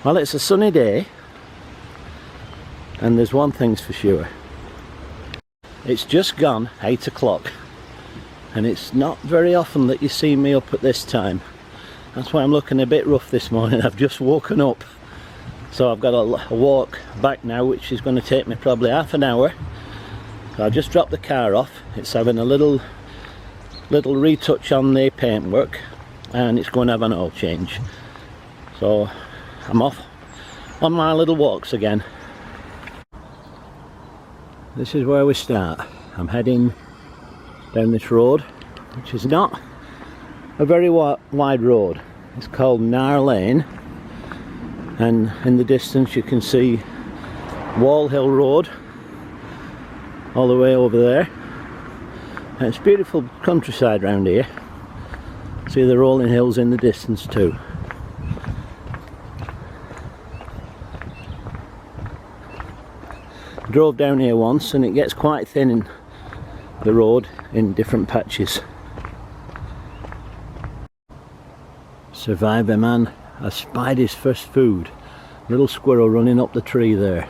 Well, it's a sunny day, and there's one thing's for sure. It's just gone 8 o'clock, and it's not very often that you see me up at this time. That's why I'm looking a bit rough this morning. I've just woken up, so I've got a walk back now, which is going to take me probably half an hour. So I just dropped the car off. It's having a little retouch on the paintwork, and it's going to have an oil change. So I'm off on my little walks again. This is where we start. I'm heading down this road, which is not a very wide road. It's called Nar Lane, and in the distance you can see Wall Hill Road all the way over there, and it's beautiful countryside round here. See the rolling hills in the distance too. Drove down here once, and it gets quite thin in the road in different patches. Survivor man has spied his first food. Little squirrel running up the tree there.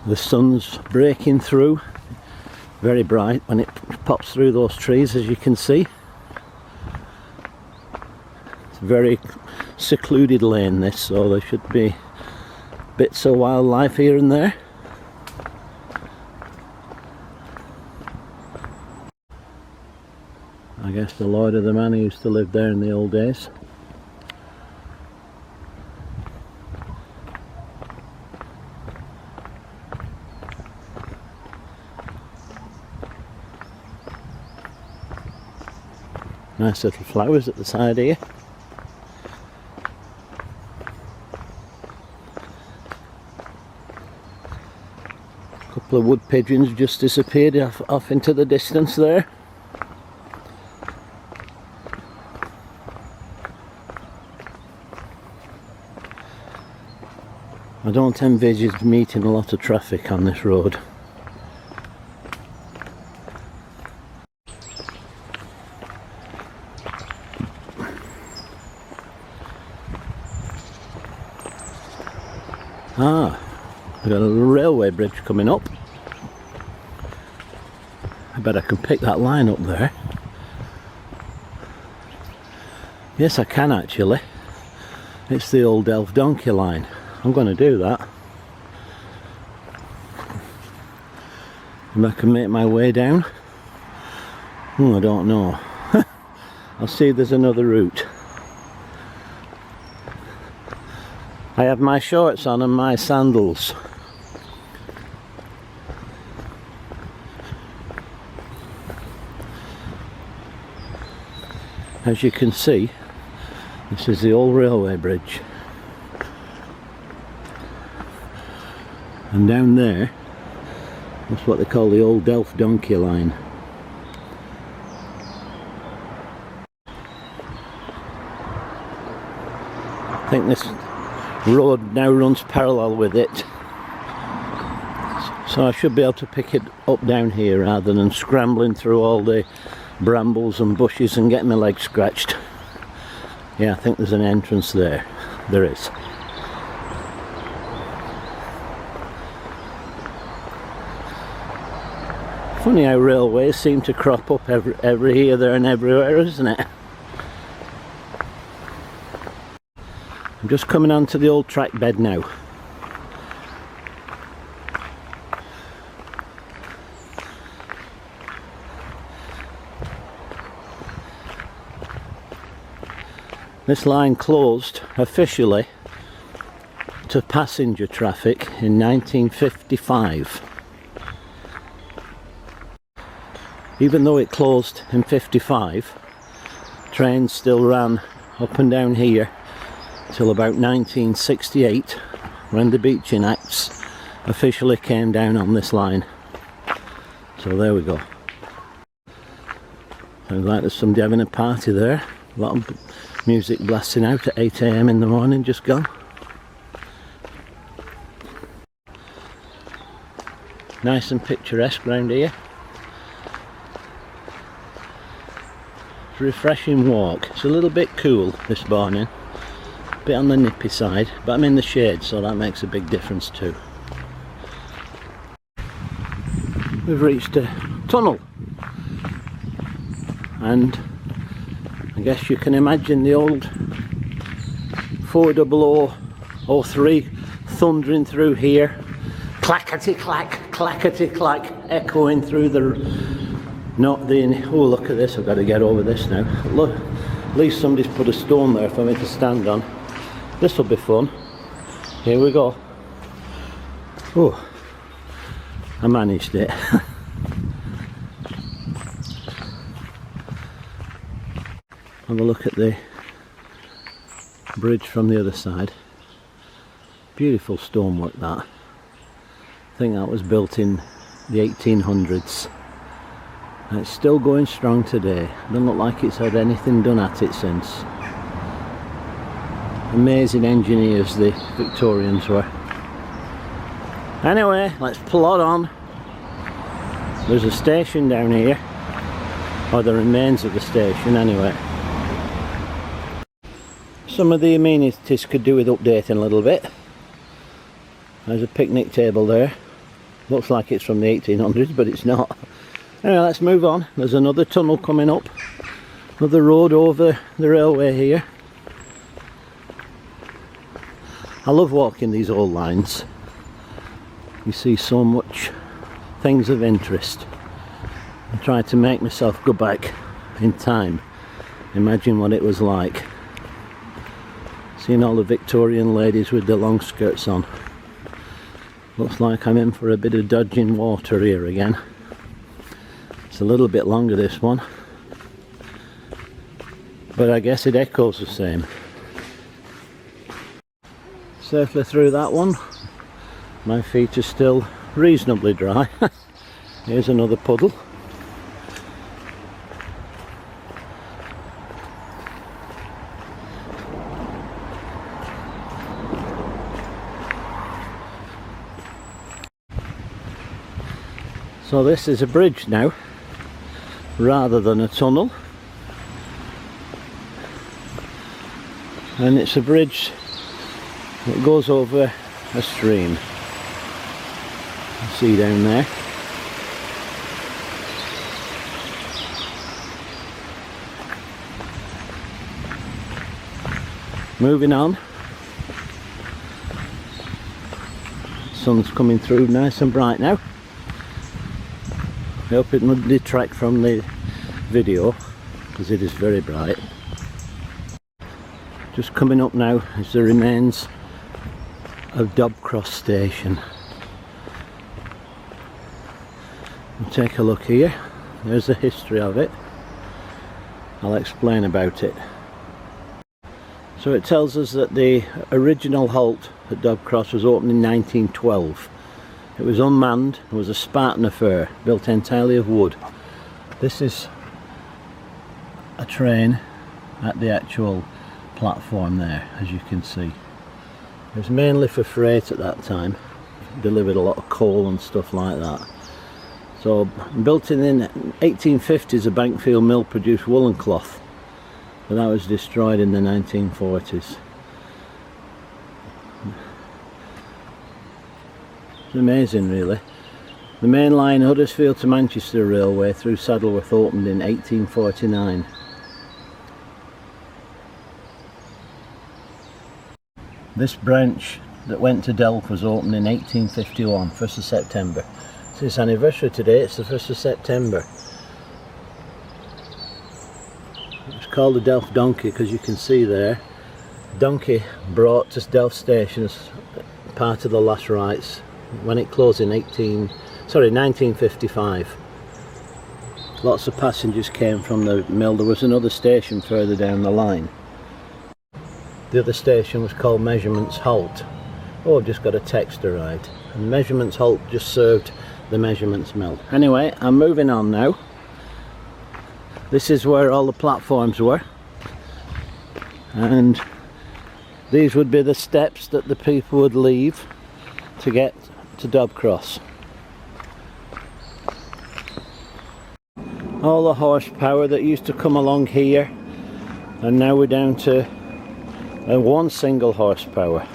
The sun's breaking through, very bright when it pops through those trees, as you can see. It's a very secluded lane this, so there should be bits of wildlife here and there. I guess the lord of the man who used to live there in the old days. Nice little flowers at the side here. A couple of wood pigeons just disappeared off into the distance there. I don't envisage meeting a lot of traffic on this road. Ah, we've got a little railway bridge coming up. I bet I can pick that line up there. Yes, I can actually. It's the old Delph Donkey line. I'm going to do that. If I can make my way down. I don't know. I'll see if there's another route. I have my shorts on and my sandals. As you can see, this is the old railway bridge. And down there, that's what they call the old Delph Donkey line. I think this road now runs parallel with it, so I should be able to pick it up down here rather than scrambling through all the brambles and bushes and getting my legs scratched. Yeah, I think there's an entrance there. There is. Funny how railways seem to crop up every here, there and everywhere, isn't it? I'm just coming onto the old track bed now. This line closed officially to passenger traffic in 1955. Even though it closed in 55, trains still ran up and down here till about 1968, when the Beaching Acts officially came down on this line. So there we go. Sounds like there's somebody having a party there. A lot of music blasting out at 8 AM in the morning, just gone. Nice and picturesque round here. It's a refreshing walk. It's a little bit cool this morning, a bit on the nippy side, but I'm in the shade, so that makes a big difference too. We've reached a tunnel, and I guess you can imagine the old 40003 thundering through here, clackety clack, clackety clack, echoing through the, not the, oh look at this, I've got to get over this now. Look, at least somebody's put a stone there for me to stand on. This will be fun. Here we go. Oh, I managed it. Have a look at the bridge from the other side. Beautiful stonework that. I think that was built in the 1800s. And it's still going strong today. Doesn't look like it's had anything done at it since. Amazing engineers the Victorians were. Anyway, let's plod on. There's a station down here, or the remains of the station anyway. Some of the amenities could do with updating a little bit. There's a picnic table there. Looks like it's from the 1800s, but it's not. Anyway, let's move on. There's another tunnel coming up. Another road over the railway here. I love walking these old lines. You see so much things of interest. I'm trying to make myself go back in time. Imagine what it was like. Seeing all the Victorian ladies with their long skirts on. Looks like I'm in for a bit of dodging water here again. It's a little bit longer, this one, but I guess it echoes the same. Safely through that one. My feet are still reasonably dry. Here's another puddle. So this is a bridge now, rather than a tunnel, and it's a bridge that goes over a stream. You see down there. Moving on. Sun's coming through nice and bright now. I hope it won't detract from the video, because it is very bright. Just coming up now is the remains of Dobcross Station. We'll take a look here. There's the history of it. I'll explain about it. So it tells us that the original halt at Dobcross was opened in 1912. It was unmanned. It was a Spartan affair, built entirely of wood. This is a train at the actual platform there, as you can see. It was mainly for freight at that time. Delivered a lot of coal and stuff like that. So, built in the 1850s, a Bankfield mill produced woolen cloth, but that was destroyed in the 1940s. Amazing, really. The main line Huddersfield to Manchester Railway through Saddleworth opened in 1849. This branch that went to Delph was opened in 1851, 1st of September. It's its anniversary today, it's the 1st of September. It's called the Delph Donkey because you can see there, donkey brought to Delph Station as part of the last rites when it closed in 1955. Lots of passengers came from the mill. There was another station further down the line. The other station was called Measurements Halt. Oh, I've just got a text arrived. And Measurements Halt just served the Measurements Mill. Anyway, I'm moving on now. This is where all the platforms were. And these would be the steps that the people would leave to get to Dobcross. all the horsepower that used to come along here, and now we're down to one single horsepower.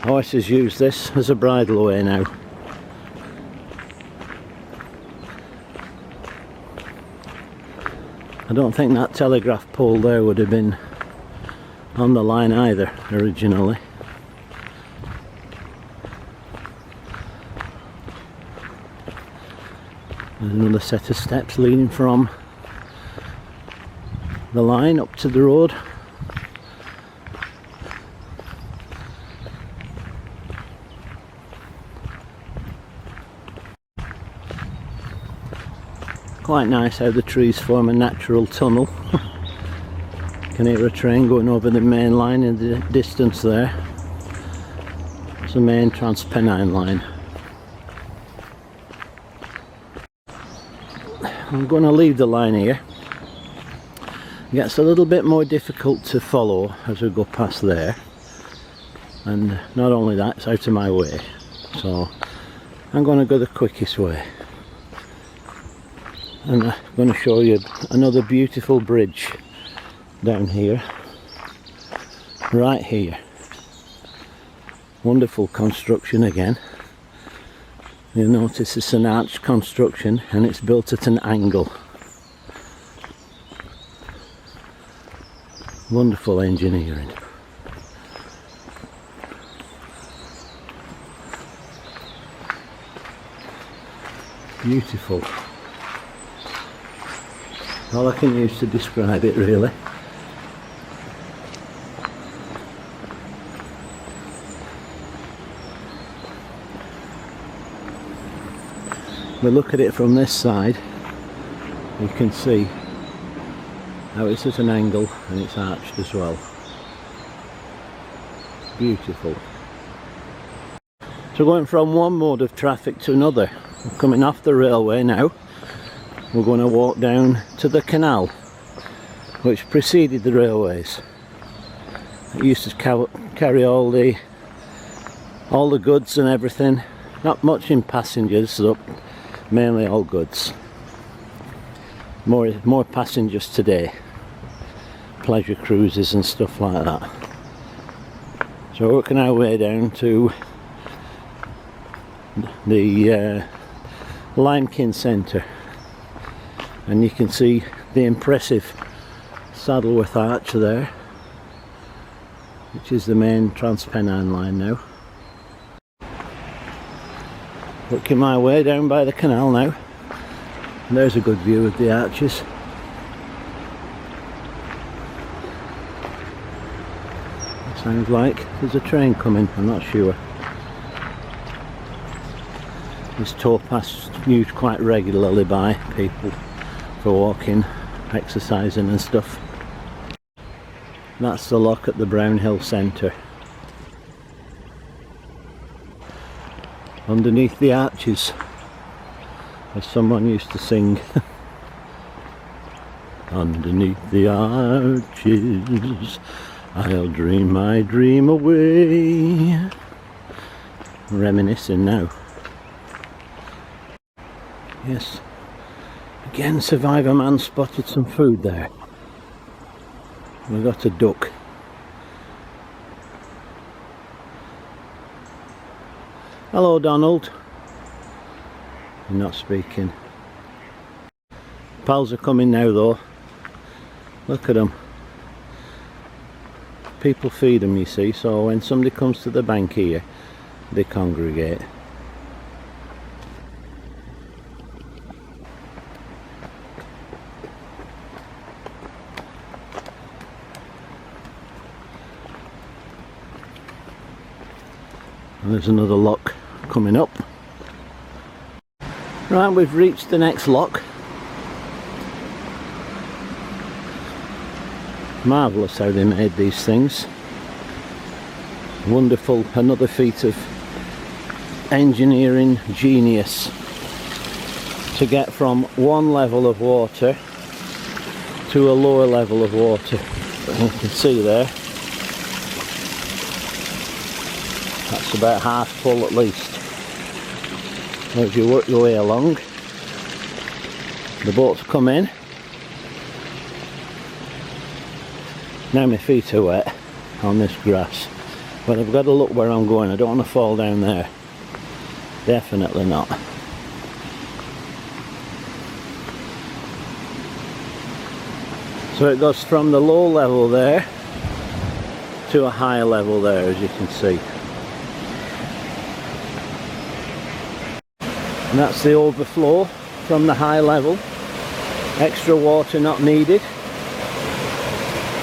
Horses use this as a bridleway now. I don't think that telegraph pole there would have been on the line either originally. There's another set of steps leading from the line up to the road. Quite nice how the trees form a natural tunnel. Can hear a train going over the main line in the distance there. It's the main Transpennine line. I'm going to leave the line here. It gets a little bit more difficult to follow as we go past there, and not only that, it's out of my way, so I'm going to go the quickest way. And I'm going to show you another beautiful bridge down here, right here. Wonderful construction again. You'll notice it's an arched construction and it's built at an angle. Wonderful engineering. Beautiful. All I can use to describe it, really. We look at it from this side, you can see how it's at an angle and it's arched as well. Beautiful. So going from one mode of traffic to another, we're coming off the railway now. We're going to walk down to the canal which preceded the railways. It used to carry all the goods and everything. Not much in passengers, so mainly all goods. More passengers today. Pleasure cruises and stuff like that. So we're working our way down to the Limekin Centre. And you can see the impressive Saddleworth Arch there, which is the main Transpennine line now. Working my way down by the canal now, and there's a good view of the arches. It sounds like there's a train coming, I'm not sure. This towpath's used quite regularly by people for walking, exercising and stuff. That's the lock at the Brownhill Centre. Underneath the arches, as someone used to sing. Underneath the arches, I'll dream my dream away. Reminiscing now. Yes. Again, Survivor Man spotted some food there. We got a duck. Hello, Donald. You're not speaking. Pals are coming now though. Look at them. People feed them, you see, so when somebody comes to the bank here, they congregate. And there's another lock coming up. Right, we've reached the next lock. Marvellous how they made these things. Wonderful, another feat of engineering genius to get from one level of water to a lower level of water. You can see there, that's about half full at least. As you work your way along, The boats come in. Now my feet are wet on this grass, but I've got to look where I'm going. I don't want to fall down there. Definitely not. So it goes from the low level there to a higher level there, as you can see. And that's the overflow from the high level. Extra water not needed.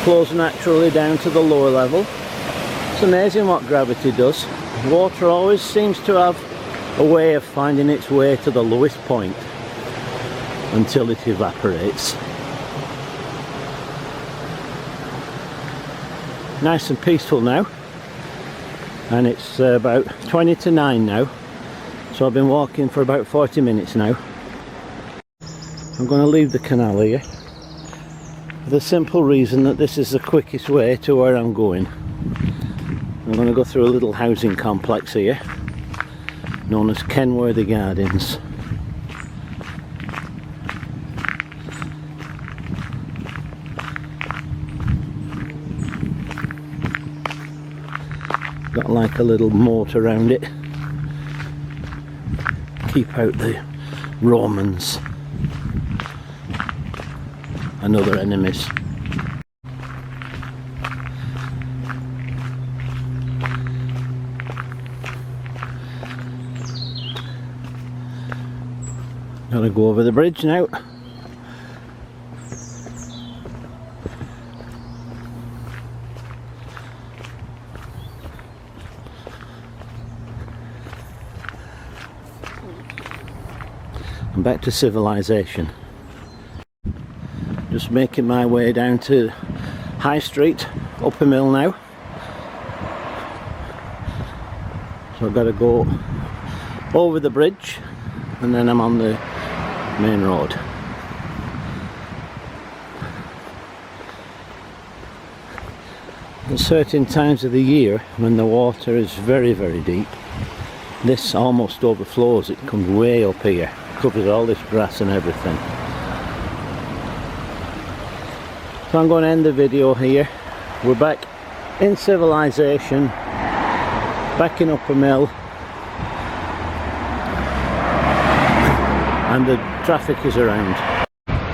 Flows naturally down to the lower level. It's amazing what gravity does. Water always seems to have a way of finding its way to the lowest point until it evaporates. Nice and peaceful now, and it's about 20 to 9 now, so I've been walking for about 40 minutes now. I'm going to leave the canal here for the simple reason that this is the quickest way to where I'm going. I'm going to go through a little housing complex here known as Kenworthy Gardens. Got like a little moat around it. Keep out the Romans and other enemies. Gotta go over the bridge now. I'm back to civilization. Just making my way down to High Street, Upper Mill now. So I've got to go over the bridge and then I'm on the main road. At certain times of the year when the water is very, very deep, this almost overflows. It comes way up here, covers all this grass and everything. So I'm going to end the video here. We're back in civilization, back in Upper Mill, and the traffic is around.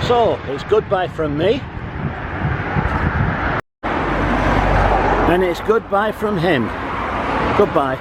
So it's goodbye from me, and it's goodbye from him. Goodbye.